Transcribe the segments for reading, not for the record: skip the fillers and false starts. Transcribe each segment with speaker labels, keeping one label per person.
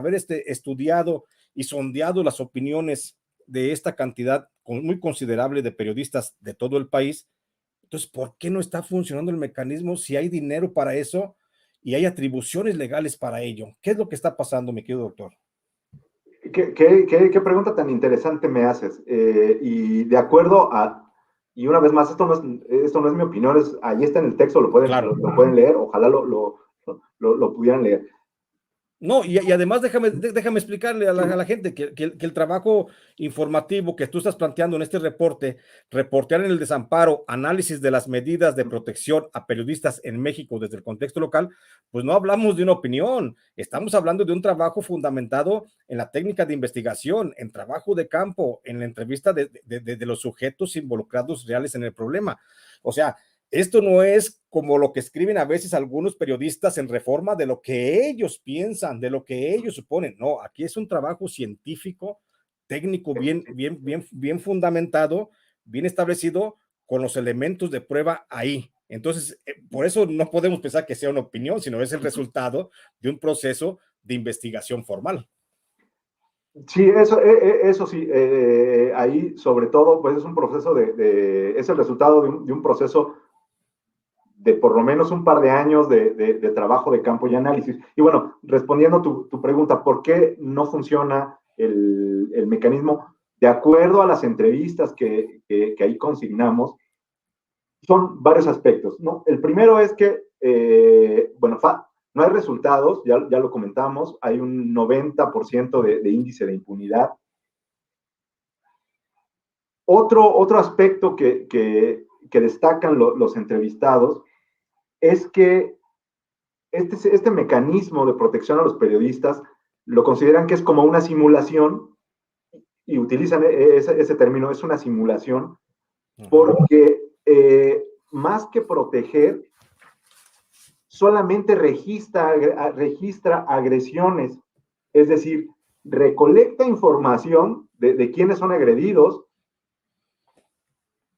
Speaker 1: haber estudiado y sondeado las opiniones de esta cantidad muy considerable de periodistas de todo el país, entonces, ¿por qué no está funcionando el mecanismo si hay dinero para eso y hay atribuciones legales para ello? ¿Qué es lo que está pasando, mi querido doctor?
Speaker 2: ¿Qué pregunta tan interesante me haces? Y de acuerdo a, y una vez más, esto no es mi opinión, ahí está en el texto,
Speaker 1: Claro.
Speaker 2: lo pueden leer, ojalá lo pudieran leer.
Speaker 1: No, y además déjame explicarle a la gente que el trabajo informativo que tú estás planteando en este reporte, reportear en el desamparo, análisis de las medidas de protección a periodistas en México desde el contexto local, pues no hablamos de una opinión, estamos hablando de un trabajo fundamentado en la técnica de investigación, en trabajo de campo, en la entrevista de los sujetos involucrados reales en el problema. O sea, esto no es como lo que escriben a veces algunos periodistas en Reforma de lo que ellos piensan, de lo que ellos suponen. No, aquí es un trabajo científico, técnico, bien fundamentado, bien establecido, con los elementos de prueba ahí. Entonces, por eso no podemos pensar que sea una opinión, sino es el resultado de un proceso de investigación formal.
Speaker 2: Sí, eso sí, ahí sobre todo, pues es un proceso es el resultado de un proceso de por lo menos un par de años de trabajo de campo y análisis. Y bueno, respondiendo tu pregunta, ¿por qué no funciona el mecanismo? De acuerdo a las entrevistas que ahí consignamos, son varios aspectos, ¿no? El primero es que, bueno, no hay resultados, ya lo comentamos, hay un 90% de índice de impunidad. Otro aspecto que destacan los entrevistados es que este mecanismo de protección a los periodistas lo consideran que es como una simulación y utilizan ese término, es una simulación, porque más que proteger, solamente registra agresiones, es decir, recolecta información de quiénes son agredidos,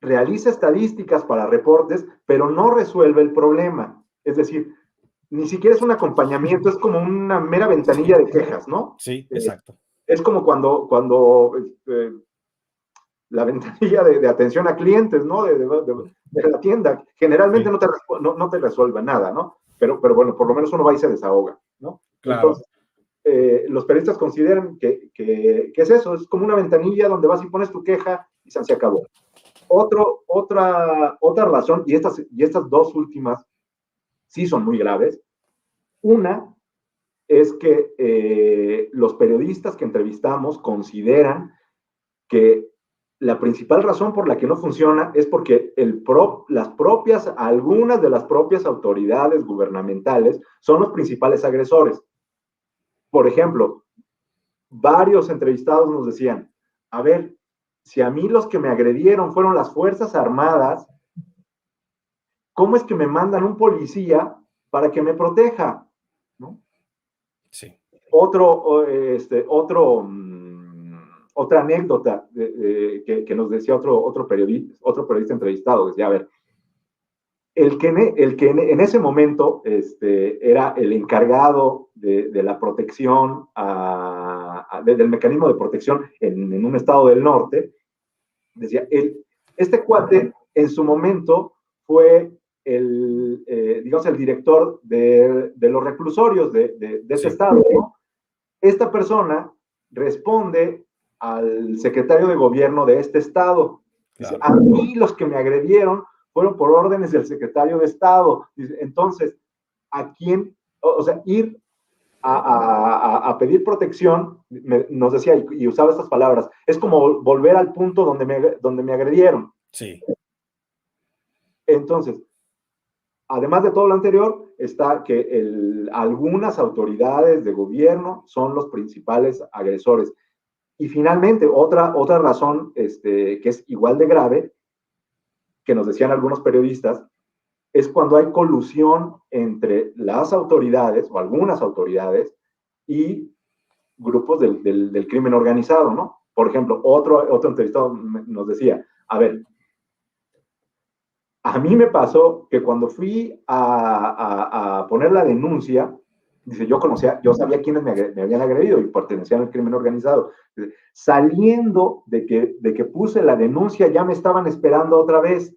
Speaker 2: realiza estadísticas para reportes, pero no resuelve el problema. Es decir, ni siquiera es un acompañamiento, es como una mera ventanilla de quejas, ¿no?
Speaker 1: Sí, exacto.
Speaker 2: Es como cuando la ventanilla de atención a clientes, ¿no? De la tienda. Generalmente sí. no te resuelve nada, ¿no? Pero bueno, por lo menos uno va y se desahoga, ¿no?
Speaker 1: Claro.
Speaker 2: Entonces, los periodistas consideran que es eso, es como una ventanilla donde vas y pones tu queja y se acabó. Otra razón, y estas dos últimas sí son muy graves. Una es que los periodistas que entrevistamos consideran que la principal razón por la que no funciona es porque algunas de las propias autoridades gubernamentales son los principales agresores. Por ejemplo, varios entrevistados nos decían, a ver, si a mí los que me agredieron fueron las Fuerzas Armadas, ¿cómo es que me mandan un policía para que me proteja? ¿No?
Speaker 1: Sí.
Speaker 2: Otra anécdota que nos decía otro periodista entrevistado, decía, a ver, el que en ese momento era el encargado de la protección, del mecanismo de protección en un estado del norte, decía, este cuate en su momento fue digamos, el director de los reclusorios de ese estado, ¿no? Esta persona responde al secretario de gobierno de este estado. Dice, claro. A mí los que me agredieron fueron por órdenes del secretario de Estado. Dice, entonces, ¿a quién? O sea, ir a pedir protección, nos decía, y usaba estas palabras, es como volver al punto donde me agredieron.
Speaker 1: Sí.
Speaker 2: Entonces, además de todo lo anterior, está que algunas autoridades de gobierno son los principales agresores. Y finalmente, otra razón que es igual de grave, que nos decían algunos periodistas, es cuando hay colusión entre las autoridades o algunas autoridades y grupos del crimen organizado, ¿no? Por ejemplo, otro entrevistado nos decía, a ver, a mí me pasó que cuando fui a poner la denuncia, Dice, yo sabía quiénes me habían agredido y pertenecían al crimen organizado. Dice, saliendo de que puse la denuncia, ya me estaban esperando otra vez.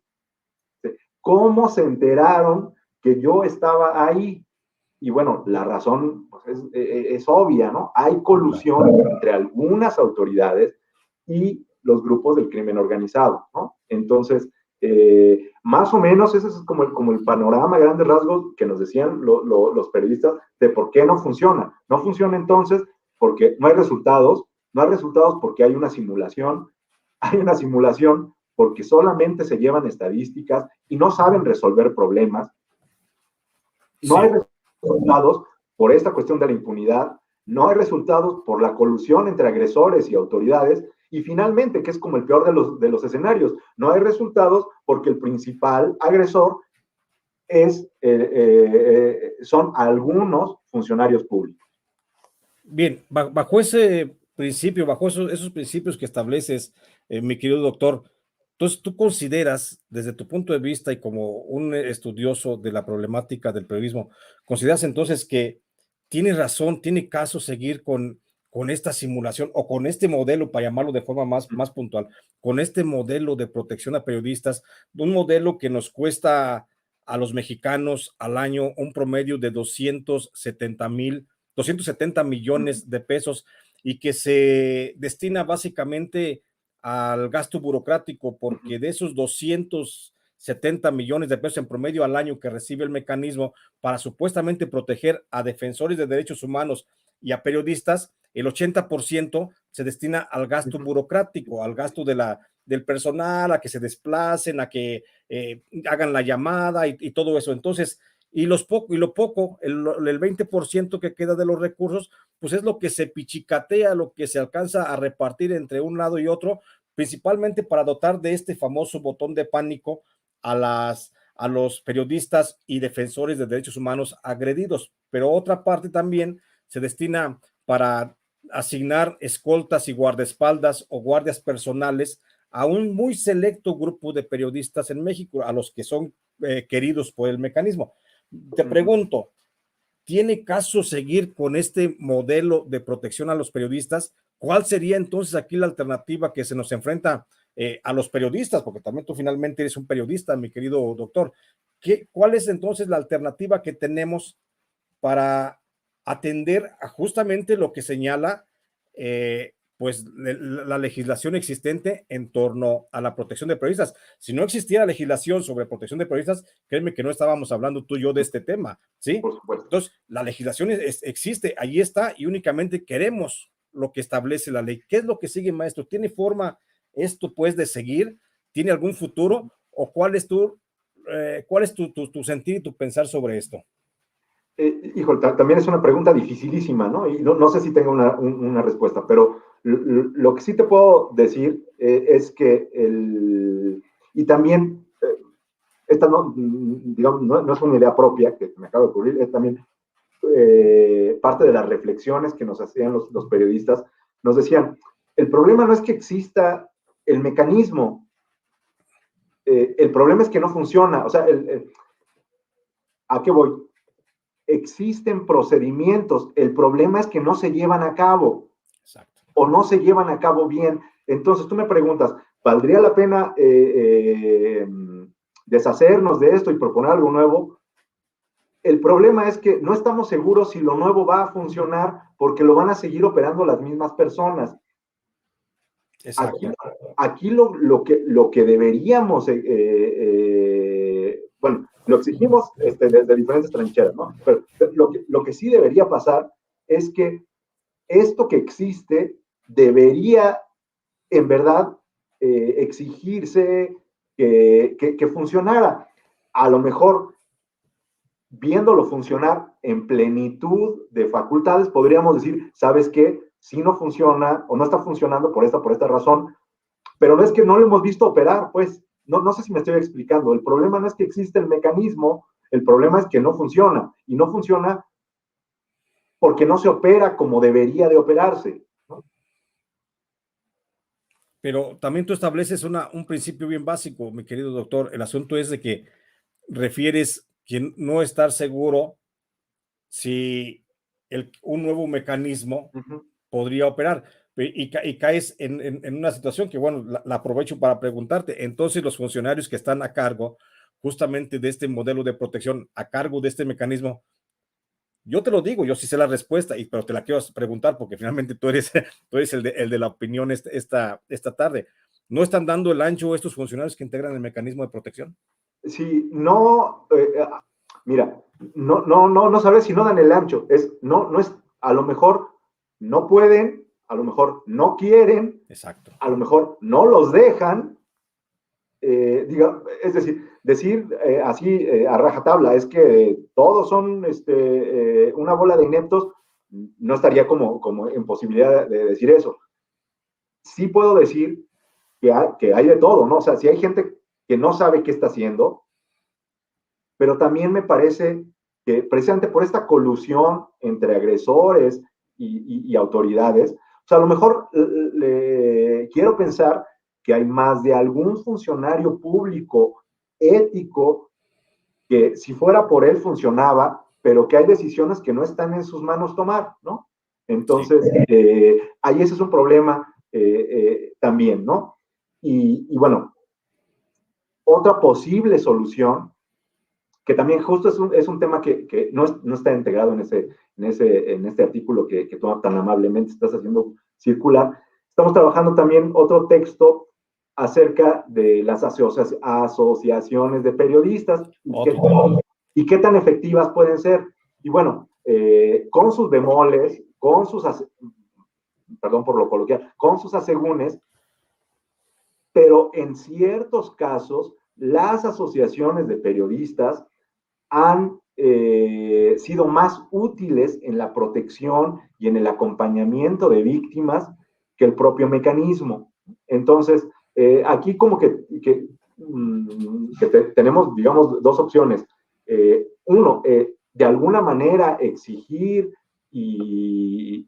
Speaker 2: Dice, ¿cómo se enteraron que yo estaba ahí? Y bueno, la razón pues, es obvia, ¿no? Hay colusión entre algunas autoridades y los grupos del crimen organizado, ¿no? Entonces, más o menos ese es como el panorama, grandes rasgos que nos decían los periodistas de por qué no funciona. No funciona entonces porque no hay resultados, no hay resultados porque hay una simulación porque solamente se llevan estadísticas y no saben resolver problemas. No hay resultados por esta cuestión de la impunidad, no hay resultados por la colusión entre agresores y autoridades, y finalmente, que es como el peor de los escenarios, no hay resultados porque el principal agresor son algunos funcionarios públicos.
Speaker 1: Bien, bajo ese principio, bajo esos principios que estableces, mi querido doctor, entonces tú consideras, desde tu punto de vista y como un estudioso de la problemática del periodismo, consideras entonces que tiene razón, tiene caso seguir con esta simulación o con este modelo, para llamarlo de forma más puntual, con este modelo de protección a periodistas, un modelo que nos cuesta a los mexicanos al año un promedio de 270 millones de pesos y que se destina básicamente al gasto burocrático, porque de esos 270 millones de pesos en promedio al año que recibe el mecanismo para supuestamente proteger a defensores de derechos humanos y a periodistas, el 80% se destina al gasto burocrático, al gasto del personal, a que se desplacen, a que hagan la llamada y todo eso. Entonces, lo poco, el 20% que queda de los recursos, pues es lo que se pichicatea, lo que se alcanza a repartir entre un lado y otro, principalmente para dotar de este famoso botón de pánico a los periodistas y defensores de derechos humanos agredidos. Pero otra parte también se destina para asignar escoltas y guardaespaldas o guardias personales a un muy selecto grupo de periodistas en México, a los que son queridos por el mecanismo. Te pregunto, ¿tiene caso seguir con este modelo de protección a los periodistas? ¿Cuál sería entonces aquí la alternativa que se nos enfrenta a los periodistas? Porque también tú finalmente eres un periodista, mi querido doctor. ¿Cuál es entonces la alternativa que tenemos para atender a justamente lo que señala pues la legislación existente en torno a la protección de periodistas? Si no existiera legislación sobre protección de periodistas, créeme que no estábamos hablando tú y yo de este tema, ¿sí?
Speaker 2: Por supuesto.
Speaker 1: Entonces, la legislación existe, ahí está, y únicamente queremos lo que establece la ley. ¿Qué es lo que sigue, maestro? ¿Tiene forma esto, pues, de seguir? ¿Tiene algún futuro? ¿O cuál es tu sentir y tu pensar sobre esto?
Speaker 2: Híjole, también es una pregunta dificilísima, ¿no? Y no sé si tengo una respuesta, pero lo que sí te puedo decir es que y también, esta no, digamos, no es una idea propia que me acaba de ocurrir, es también parte de las reflexiones que nos hacían los periodistas. Nos decían, el problema no es que exista el mecanismo, el problema es que no funciona. O sea, ¿a qué voy? Existen procedimientos, el problema es que no se llevan a cabo. Exacto. O no se llevan a cabo bien. Entonces tú me preguntas, ¿valdría la pena deshacernos de esto y proponer algo nuevo? El problema es que no estamos seguros si lo nuevo va a funcionar porque lo van a seguir operando las mismas personas. Exacto. Aquí lo que deberíamos, bueno, lo exigimos desde diferentes trincheras, ¿no? Pero lo que sí debería pasar es que esto que existe debería, en verdad, exigirse que funcionara. A lo mejor, viéndolo funcionar en plenitud de facultades, podríamos decir, ¿sabes qué? Si no funciona o no está funcionando por esta razón, pero no es que no lo hemos visto operar, pues, no sé si me estoy explicando. El problema no es que existe el mecanismo, el problema es que no funciona, y no funciona porque no se opera como debería de operarse, ¿no?
Speaker 1: Pero también tú estableces un principio bien básico, mi querido doctor. El asunto es de que refieres que no estar seguro si un nuevo mecanismo
Speaker 2: Ujú.
Speaker 1: podría operar. Y caes en una situación que, bueno, la aprovecho para preguntarte. Entonces, los funcionarios que están a cargo justamente de este modelo de protección, a cargo de este mecanismo, yo te lo digo, yo sí sé la respuesta, pero te la quiero preguntar porque finalmente tú eres el de la opinión esta tarde. ¿No están dando el ancho estos funcionarios que integran el mecanismo de protección?
Speaker 2: Sí, no, mira, no sabes si no dan el ancho, no es, a lo mejor no pueden, a lo mejor no quieren,
Speaker 1: Exacto.
Speaker 2: a lo mejor no los dejan, es decir así a rajatabla, es que todos son una bola de ineptos, no estaría como en posibilidad de decir eso. Sí puedo decir que hay de todo, ¿no? O sea, si hay gente que no sabe qué está haciendo, pero también me parece que precisamente por esta colusión entre agresores y autoridades, o sea, a lo mejor quiero pensar que hay más de algún funcionario público ético que si fuera por él funcionaba, pero que hay decisiones que no están en sus manos tomar, ¿no?
Speaker 1: Sí.
Speaker 2: Entonces, ahí ese es un problema también, ¿no? Y bueno, otra posible solución que también justo es un tema que no está integrado en este artículo que tú tan amablemente estás haciendo circular. Estamos trabajando también otro texto acerca de las asociaciones de periodistas y qué tan efectivas pueden ser. Y bueno, con sus bemoles, perdón por lo coloquial, con sus asegúnes, pero en ciertos casos las asociaciones de periodistas han sido más útiles en la protección y en el acompañamiento de víctimas que el propio mecanismo. Entonces, aquí como que tenemos, digamos, dos opciones. Uno, de alguna manera exigir y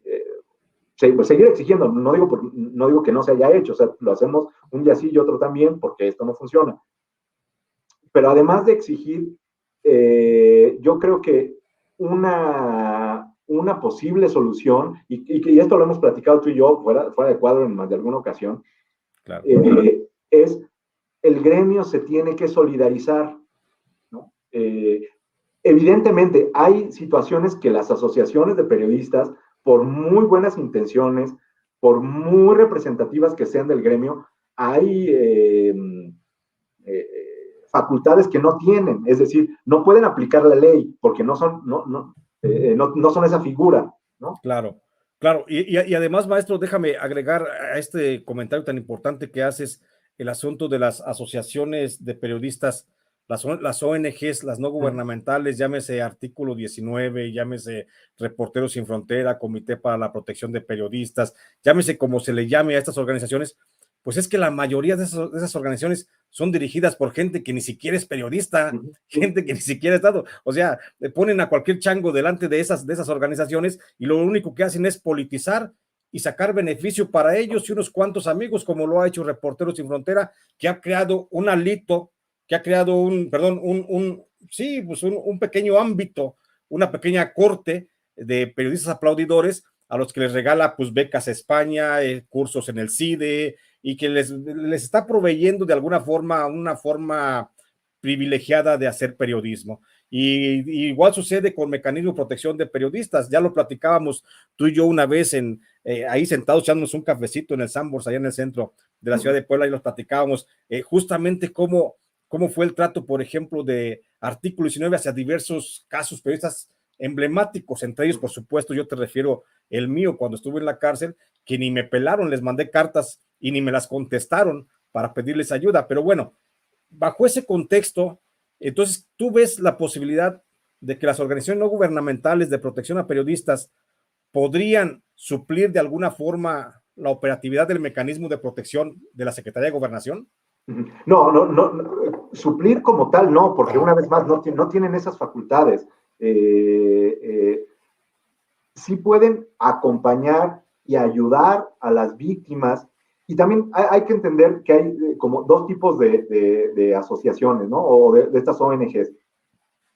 Speaker 2: seguir exigiendo, no digo que no se haya hecho, o sea, lo hacemos un día sí y otro también porque esto no funciona. Pero además de exigir, yo creo que una posible solución, y esto lo hemos platicado tú y yo fuera de cuadro en más de alguna ocasión,
Speaker 1: Claro.
Speaker 2: es el gremio se tiene que solidarizar, ¿no? Evidentemente, hay situaciones que las asociaciones de periodistas, por muy buenas intenciones, por muy representativas que sean del gremio, hay facultades que no tienen, es decir, no pueden aplicar la ley porque no son esa figura, ¿no?
Speaker 1: Claro, claro. Y además, maestro, déjame agregar a este comentario tan importante que haces el asunto de las asociaciones de periodistas, las ONGs, las no gubernamentales, llámese Artículo 19, llámese Reporteros Sin Frontera, Comité para la Protección de Periodistas, llámese como se le llame a estas organizaciones, pues es que la mayoría de esas organizaciones son dirigidas por gente que ni siquiera es periodista, gente que ni siquiera ha estado, o sea, le ponen a cualquier chango delante de esas organizaciones y lo único que hacen es politizar y sacar beneficio para ellos y unos cuantos amigos, como lo ha hecho Reporteros Sin Frontera, que ha creado un alito, que ha creado un pequeño ámbito, una pequeña corte de periodistas aplaudidores a los que les regala pues becas a España, cursos en el CIDE, y que les está proveyendo de alguna forma una forma privilegiada de hacer periodismo. Y igual sucede con mecanismo de protección de periodistas. Ya lo platicábamos tú y yo una vez ahí sentados echándonos un cafecito en el Sambors, allá en el centro de la ciudad de Puebla, y los platicábamos justamente cómo fue el trato, por ejemplo, de Artículo 19 hacia diversos casos periodistas emblemáticos, entre ellos, por supuesto, yo te refiero el mío cuando estuve en la cárcel, que ni me pelaron, les mandé cartas y ni me las contestaron para pedirles ayuda. Pero bueno, bajo ese contexto, entonces tú ves la posibilidad de que las organizaciones no gubernamentales de protección a periodistas podrían suplir de alguna forma la operatividad del mecanismo de protección de la Secretaría de Gobernación.
Speaker 2: No, suplir como tal no, porque una vez más no tienen esas facultades. Sí pueden acompañar y ayudar a las víctimas. Y también hay que entender que hay como dos tipos de asociaciones, ¿no? O de estas ONGs.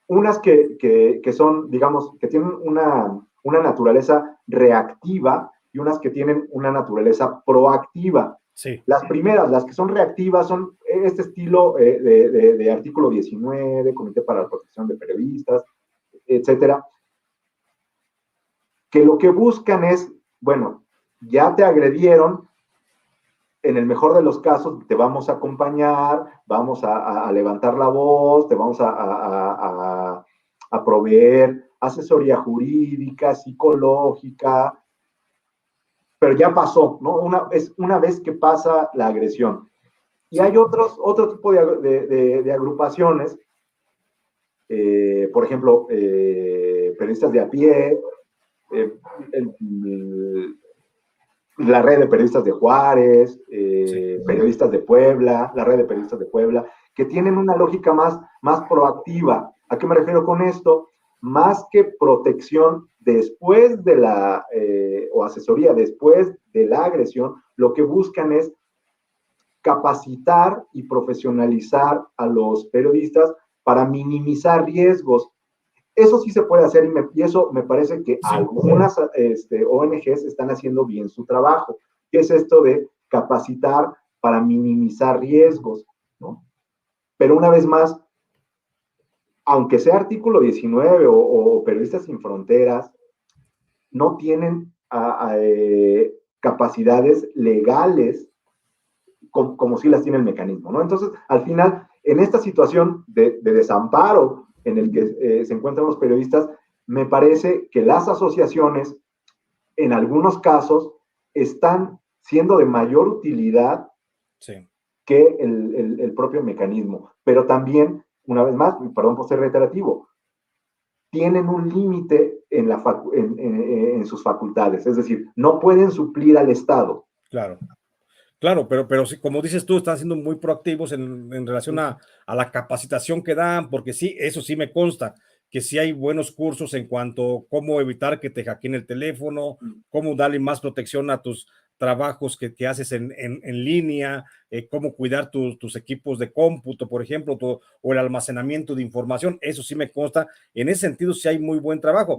Speaker 2: Unas que son, digamos, que tienen una naturaleza reactiva y unas que tienen una naturaleza proactiva.
Speaker 1: Sí.
Speaker 2: Las primeras, las que son reactivas, son este estilo de artículo 19, Comité para la Protección de Periodistas, etcétera, que lo que buscan es, bueno, ya te agredieron, en el mejor de los casos te vamos a acompañar, vamos a levantar la voz, te vamos a proveer asesoría jurídica, psicológica, pero ya pasó, ¿no? Es una vez que pasa la agresión. Y hay otro tipo de agrupaciones, por ejemplo, periodistas de a pie, la red de periodistas de Juárez, periodistas de Puebla, la red de periodistas de Puebla, que tienen una lógica más proactiva. ¿A qué me refiero con esto? Más que protección después de o asesoría después de la agresión, lo que buscan es capacitar y profesionalizar a los periodistas para minimizar riesgos. Eso sí se puede hacer y eso me parece que algunas ONGs están haciendo bien su trabajo, que es esto de capacitar para minimizar riesgos, ¿no? Pero una vez más, aunque sea artículo 19 o Periodistas Sin Fronteras, no tienen capacidades legales como sí las tiene el mecanismo, ¿no? Entonces, al final, en esta situación de desamparo en el que se encuentran los periodistas, me parece que las asociaciones, en algunos casos, están siendo de mayor utilidad que el propio mecanismo. Pero también, una vez más, perdón por ser reiterativo, tienen un límite en sus facultades, es decir, no pueden suplir al Estado.
Speaker 1: Claro. Claro, pero sí, como dices tú, están siendo muy proactivos en relación a la capacitación que dan, porque sí, eso sí me consta, que sí hay buenos cursos en cuanto a cómo evitar que te hackeen el teléfono, cómo darle más protección a tus trabajos que haces en línea, cómo cuidar tus equipos de cómputo, por ejemplo, o el almacenamiento de información, eso sí me consta. En ese sentido sí hay muy buen trabajo.